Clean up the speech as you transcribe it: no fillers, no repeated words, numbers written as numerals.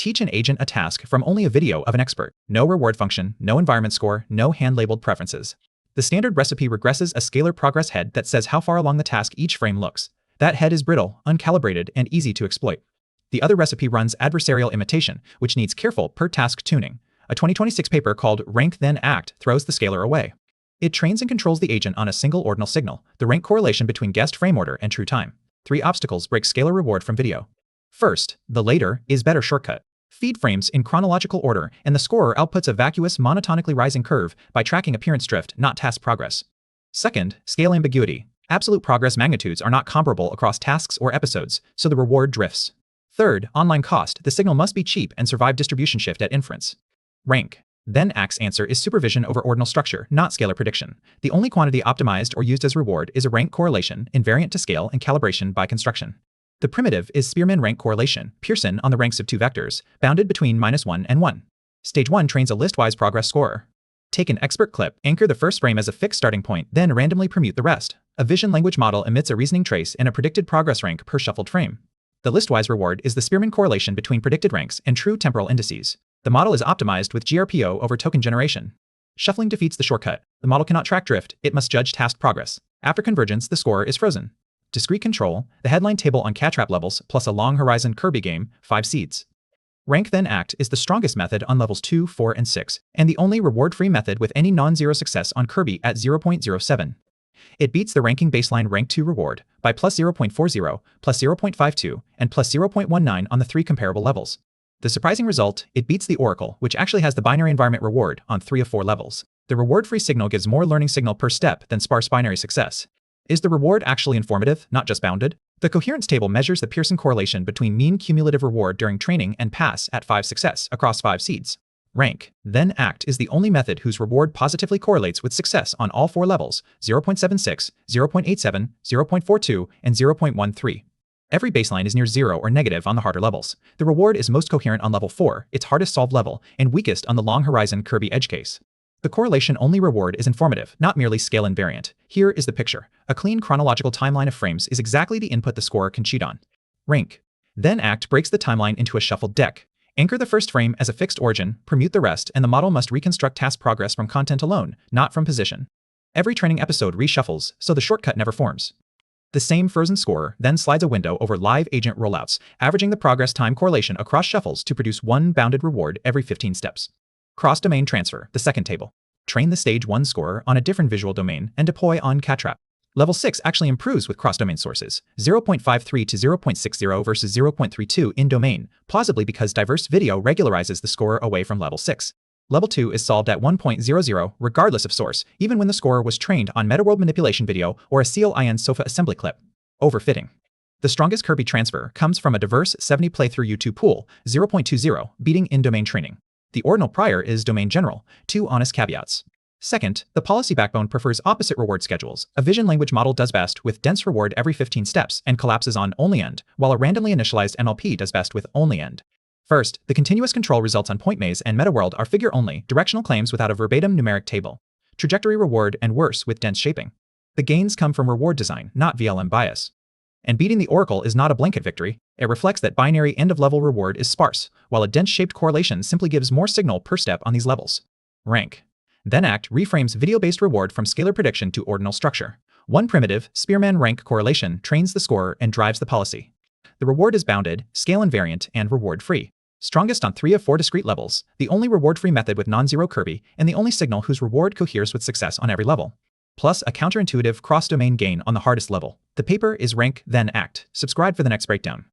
Teach an agent a task from only a video of an expert. No reward function, no environment score, no hand-labeled preferences. The standard recipe regresses a scalar progress head that says how far along the task each frame looks. That head is brittle, uncalibrated, and easy to exploit. The other recipe runs adversarial imitation, which needs careful per-task tuning. A 2026 paper called Rank Then Act throws the scalar away. It trains and controls the agent on a single ordinal signal, the rank correlation between guessed frame order and true time. 3 obstacles break scalar reward from video. First, the later is better shortcut. Feed frames in chronological order, and the scorer outputs a vacuous, monotonically rising curve by tracking appearance drift, not task progress. Second, scale ambiguity. Absolute progress magnitudes are not comparable across tasks or episodes, so the reward drifts. Third, online cost. The signal must be cheap and survive distribution shift at inference. Rank Then Act's answer is supervision over ordinal structure, not scalar prediction. The only quantity optimized or used as reward is a rank correlation, invariant to scale and calibration by construction. The primitive is Spearman rank correlation, Pearson on the ranks of 2 vectors, bounded between -1 and 1. Stage 1 trains a listwise progress scorer. Take an expert clip, anchor the first frame as a fixed starting point, then randomly permute the rest. A vision language model emits a reasoning trace and a predicted progress rank per shuffled frame. The listwise reward is the Spearman correlation between predicted ranks and true temporal indices. The model is optimized with GRPO over token generation. Shuffling defeats the shortcut. The model cannot track drift, it must judge task progress. After convergence, the scorer is frozen. Discrete control, the headline table on cat-trap levels plus a long horizon Kirby game, 5 seeds. Rank Then Act is the strongest method on levels 2, 4, and 6, and the only reward-free method with any non-zero success on Kirby at 0.07. It beats the ranking baseline rank 2 reward by plus 0.40, plus 0.52, and plus 0.19 on the 3 comparable levels. The surprising result, it beats the Oracle, which actually has the binary environment reward on 3 of 4 levels. The reward-free signal gives more learning signal per step than sparse binary success. Is the reward actually informative, not just bounded? The coherence table measures the Pearson correlation between mean cumulative reward during training and pass at 5 success across 5 seeds. Rank Then Act is the only method whose reward positively correlates with success on all 4 levels, 0.76, 0.87, 0.42, and 0.13. Every baseline is near 0 or negative on the harder levels. The reward is most coherent on level 4, its hardest solved level, and weakest on the long horizon Kirby edge case. The correlation-only reward is informative, not merely scale invariant. Here is the picture. A clean chronological timeline of frames is exactly the input the scorer can cheat on. Rank Then Act breaks the timeline into a shuffled deck. Anchor the first frame as a fixed origin, permute the rest, and the model must reconstruct task progress from content alone, not from position. Every training episode reshuffles, so the shortcut never forms. The same frozen scorer then slides a window over live agent rollouts, averaging the progress time correlation across shuffles to produce one bounded reward every 15 steps. Cross-domain transfer, the second table. Train the stage 1 scorer on a different visual domain and deploy on cat-trap. Level 6 actually improves with cross-domain sources, 0.53 to 0.60 versus 0.32 in domain, plausibly because diverse video regularizes the scorer away from level 6. Level 2 is solved at 1.00 regardless of source, even when the scorer was trained on MetaWorld manipulation video or a CLIN sofa assembly clip. Overfitting. The strongest Kirby transfer comes from a diverse 70 playthrough YouTube pool, 0.20, beating in-domain training. The ordinal prior is domain general, 2 honest caveats. Second, the policy backbone prefers opposite reward schedules. A vision language model does best with dense reward every 15 steps and collapses on only end, while a randomly initialized NLP does best with only end. First, the continuous control results on point maze and MetaWorld are figure-only, directional claims without a verbatim numeric table. Trajectory reward and worse with dense shaping. The gains come from reward design, not VLM bias. And beating the Oracle is not a blanket victory. It reflects that binary end-of-level reward is sparse, while a dense-shaped correlation simply gives more signal per step on these levels. Rank Then Act reframes video-based reward from scalar prediction to ordinal structure. One primitive, Spearman rank correlation trains the scorer and drives the policy. The reward is bounded, scale invariant, and reward-free. Strongest on 3 of 4 discrete levels, the only reward-free method with non-zero Kirby, and the only signal whose reward coheres with success on every level. Plus a counterintuitive cross-domain gain on the hardest level. The paper is Rank Then Act. Subscribe for the next breakdown.